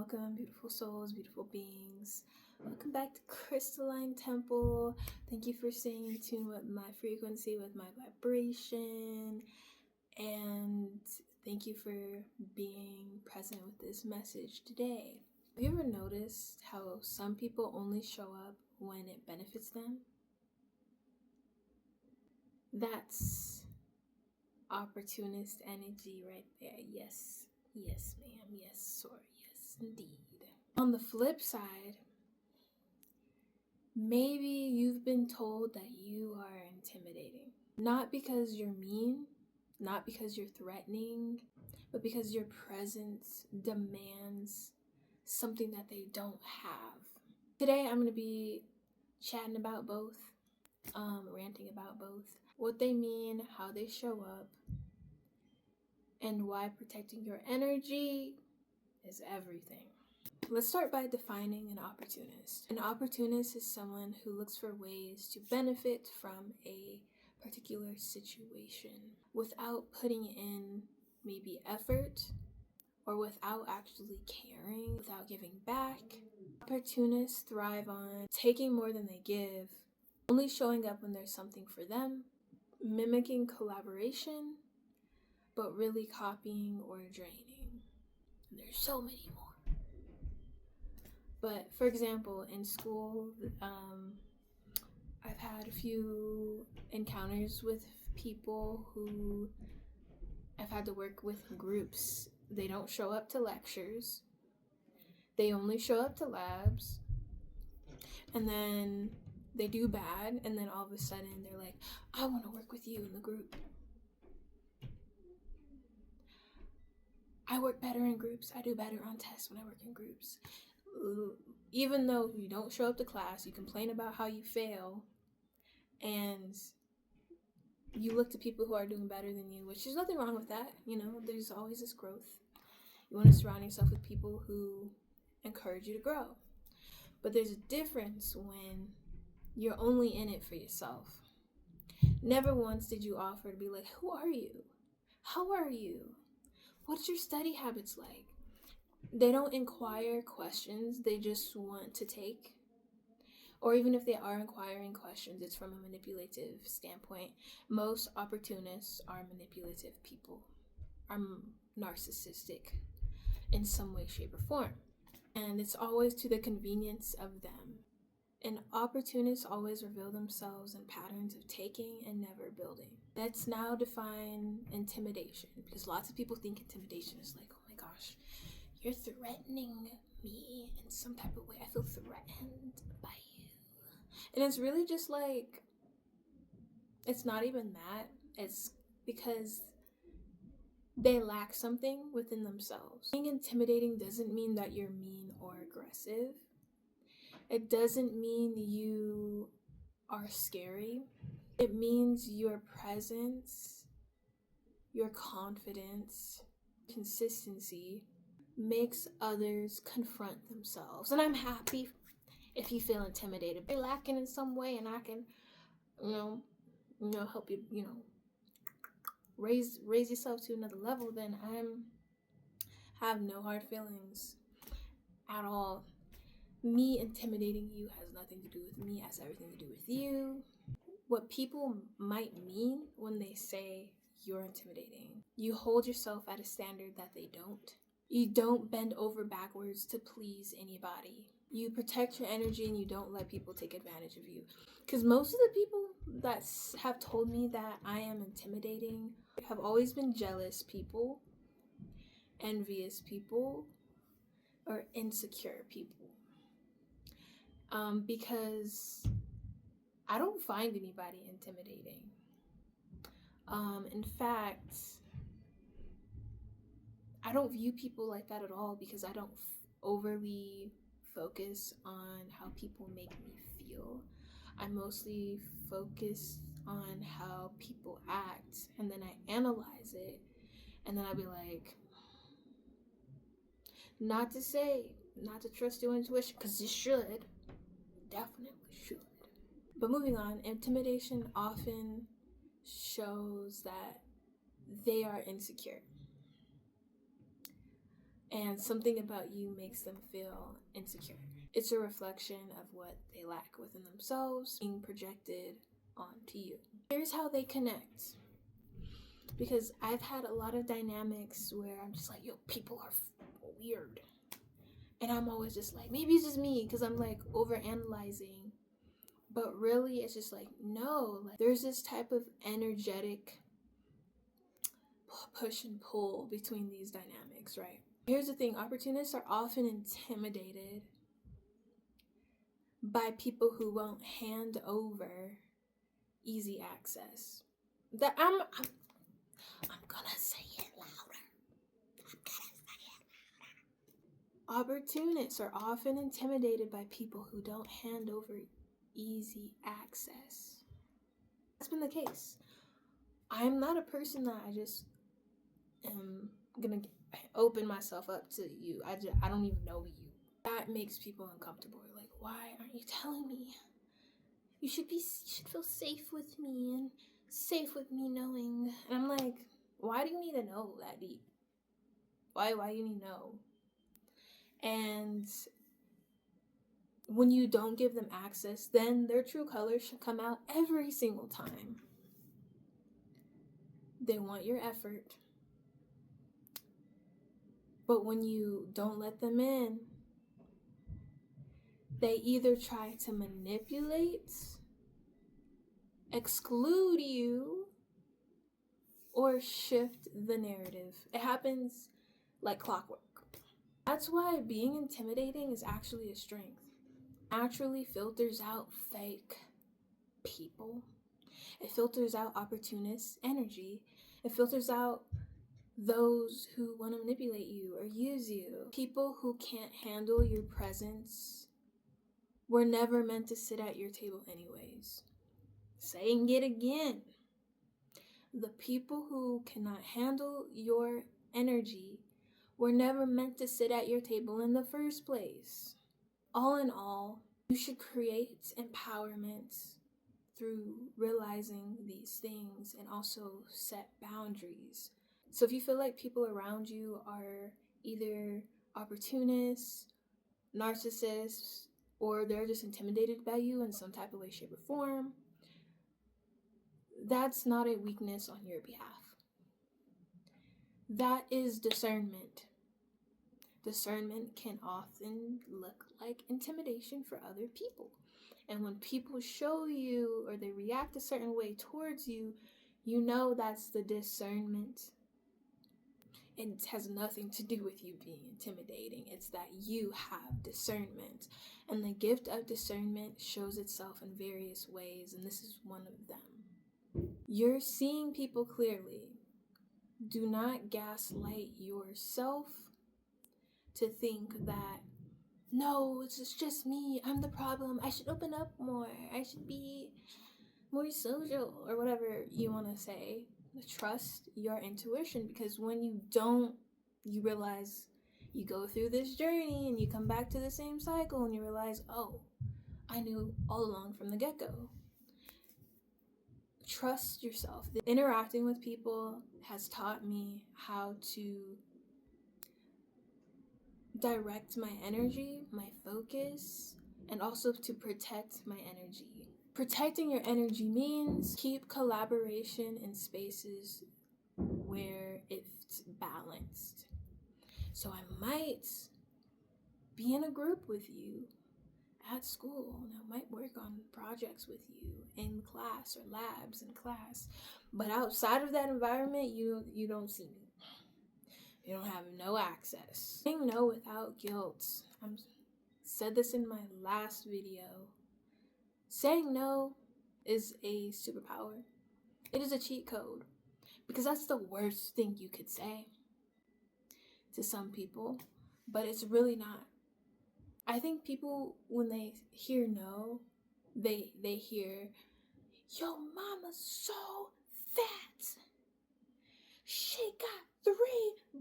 welcome, beautiful souls, beautiful beings. Welcome back to Crystalline Temple. Thank you for staying in tune with my frequency, with my vibration, and thank you for being present with this message today. Have you ever noticed how some people only show up when it benefits them? That's opportunist energy right there. Yes, ma'am. Yes, sir. Yes, indeed. On the flip side, maybe you've been told that you are intimidating. Not because you're mean, not because you're threatening, but because your presence demands something that they don't have. Today, I'm going to be chatting about both, ranting about both, what they mean, how they show up, and why protecting your energy is everything. Let's start by defining an opportunist. An opportunist is someone who looks for ways to benefit from a particular situation without putting in maybe effort or without actually caring, without giving back. Opportunists thrive on taking more than they give, only showing up when there's something for them, mimicking collaboration, but really copying or draining. And there's so many more. But for example, in school, I've had a few encounters with people who I've had to work with groups. They don't show up to lectures. They only show up to labs. And then they do bad. And then all of a sudden they're like, I want to work with you in the group. I work better in groups. I do better on tests when I work in groups. Even though you don't show up to class, you complain about how you fail, and you look to people who are doing better than you, which there's nothing wrong with that. There's always this growth. You want to surround yourself with people who encourage you to grow. But there's a difference when you're only in it for yourself. Never once did you offer to be like, who are you? How are you? What's your study habits like? They don't inquire questions, they just want to take. Or even if they are inquiring questions, it's from a manipulative standpoint. Most opportunists are manipulative people, are narcissistic in some way, shape, or form. And it's always to the convenience of them. And opportunists always reveal themselves in patterns of taking and never building. Let's now define intimidation, because lots of people think intimidation is like, oh my gosh, you're threatening me in some type of way. I feel threatened by you. And it's really just like, it's not even that. It's because they lack something within themselves. Being intimidating doesn't mean that you're mean or aggressive. It doesn't mean you are scary. It means your presence, your confidence, consistency makes others confront themselves. And I'm happy if you feel intimidated. If you're lacking in some way and I can, help you, raise yourself to another level, then have no hard feelings at all. Me intimidating you has nothing to do with me, it has everything to do with you. What people might mean when they say you're intimidating, you hold yourself at a standard that they don't. You don't bend over backwards to please anybody. You protect your energy and you don't let people take advantage of you. Because most of the people that have told me that I am intimidating have always been jealous people, envious people, or insecure people. Because I don't find anybody intimidating. In fact, I don't view people like that at all, because I don't overly focus on how people make me feel. I mostly focus on how people act, and then I analyze it, and then I'll be like, not to trust your intuition, because you should, definitely should. But moving on, intimidation often shows that they are insecure. and something about you makes them feel insecure. It's a reflection of what they lack within themselves being projected onto you. Here's how they connect. Because I've had a lot of dynamics where I'm just like, yo, people are weird. And I'm always just like, maybe it's just me because I'm like over analyzing. But really, it's just like, no, like there's this type of energetic push and pull between these dynamics, right? Here's the thing, opportunists are often intimidated by people who won't hand over easy access. That I'm gonna say it louder. Opportunists are often intimidated by people who don't hand over easy access. That's been the case. I'm not a person that I just am gonna open myself up to you. I don't even know you. That makes people uncomfortable. Like, why aren't you telling me? You should feel safe with me and safe with me knowing. And I'm like, why do you need to know that deep? Why do you need to know? And when you don't give them access, then their true colors should come out every single time. They want your effort. But when you don't let them in, they either try to manipulate, exclude you, or shift the narrative. It happens like clockwork. That's why being intimidating is actually a strength. Naturally filters out fake people. It filters out opportunist energy. It filters out those who want to manipulate you or use you. People who can't handle your presence were never meant to sit at your table anyways. Saying it again. The people who cannot handle your energy were never meant to sit at your table in the first place. All in all, you should create empowerment through realizing these things and also set boundaries. So if you feel like people around you are either opportunists, narcissists, or they're just intimidated by you in some type of way, shape, or form, that's not a weakness on your behalf. That is discernment. Discernment can often look like intimidation for other people. And when people show you or they react a certain way towards you, you know that's the discernment. It has nothing to do with you being intimidating. It's that you have discernment. And the gift of discernment shows itself in various ways, and this is one of them. You're seeing people clearly. Do not gaslight yourself to think that, no, it's just me, I'm the problem, I should open up more, I should be more social, or whatever you want to say. Trust your intuition, because when you don't, you realize you go through this journey and you come back to the same cycle and you realize, oh, I knew all along from the get-go. Trust yourself. Interacting with people has taught me how to direct my energy, my focus, and also to protect my energy. Protecting your energy means keep collaboration in spaces where it's balanced. So I might be in a group with you at school, and I might work on projects with you in class or labs in class, but outside of that environment, you don't see me. You don't have no access. Saying no without guilt. I said this in my last video. Saying no is a superpower. It is a cheat code, because that's the worst thing you could say to some people, but it's really not. I think people, when they hear no, they hear, yo, mama's so fat. She got 3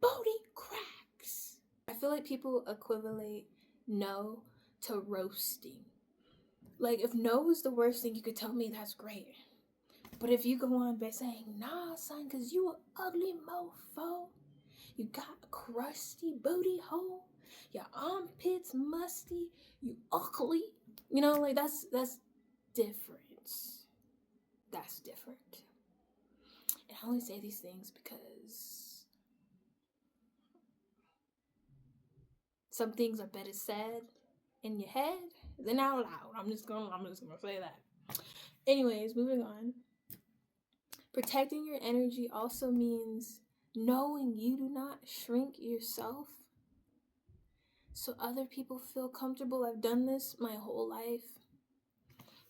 booty cracks. I feel like people equivalent no to roasting. Like, if no is the worst thing you could tell me, that's great. But if you go on by saying, nah, son, because you an ugly mofo, You got a crusty booty hole. Your armpits musty. You ugly. You know, like that's different. That's different. And I only say these things because some things are better said in your head than out loud. I'm just gonna say that. Anyways, moving on. Protecting your energy also means knowing you do not shrink yourself so other people feel comfortable. I've done this my whole life.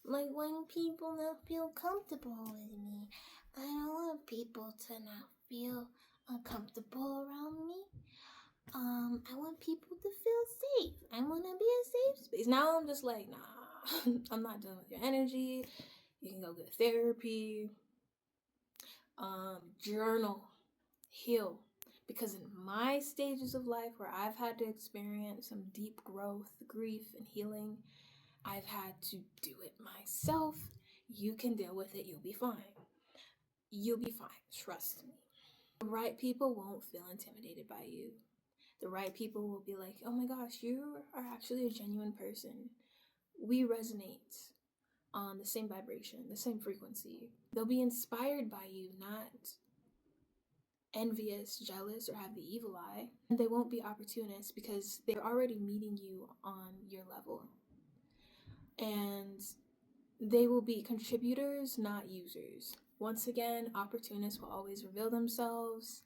Like, when people not feel comfortable with me, I don't want people to not feel uncomfortable around me. I want people to feel safe. I want to be a safe space. Now I'm just like, nah, I'm not done with your energy. You can go get therapy, journal, heal. Because in my stages of life where I've had to experience some deep growth, grief, and healing, I've had to do it myself. You can deal with it. You'll be fine. You'll be fine. Trust me. The right people won't feel intimidated by you. The right people will be like, oh my gosh, you are actually a genuine person. We resonate on the same vibration, the same frequency. They'll be inspired by you, not envious, jealous, or have the evil eye. And they won't be opportunists because they're already meeting you on your level. And they will be contributors, not users. Once again, opportunists will always reveal themselves,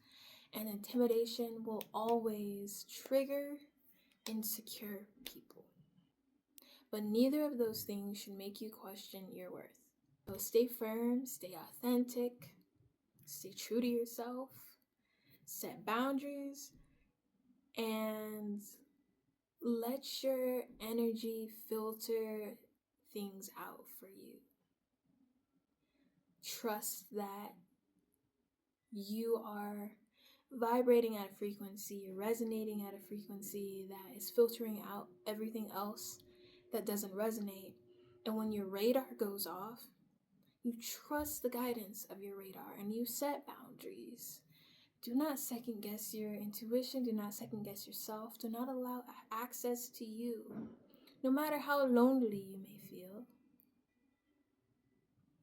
and intimidation will always trigger insecure people. But neither of those things should make you question your worth. So stay firm, stay authentic, stay true to yourself, set boundaries, and let your energy filter things out for you. Trust that you are vibrating at a frequency, you're resonating at a frequency that is filtering out everything else that doesn't resonate. And when your radar goes off, you trust the guidance of your radar and you set boundaries. Do not second guess your intuition. Do not second guess yourself. Do not allow access to you, no matter how lonely you may feel.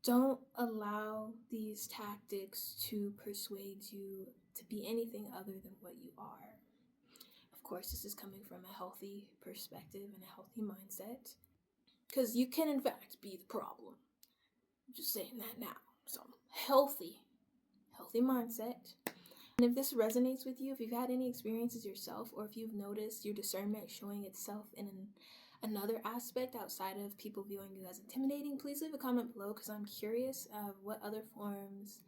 Don't allow these tactics to persuade you to be anything other than what you are. Of course, this is coming from a healthy perspective and a healthy mindset, because you can in fact be the problem. I'm just saying that now. So healthy mindset. And if this resonates with you, if you've had any experiences yourself, or if you've noticed your discernment showing itself in another aspect outside of people viewing you as intimidating, please leave a comment below, because I'm curious of what other forms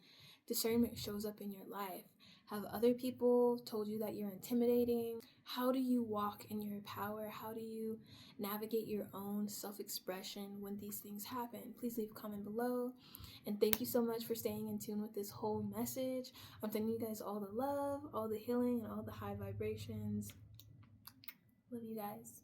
discernment shows up in your life. Have other people told you that you're intimidating? How do you walk in your power? How do you navigate your own self-expression when these things happen? Please leave a comment below. And thank you so much for staying in tune with this whole message. I'm sending you guys all the love, all the healing, and all the high vibrations. Love you guys.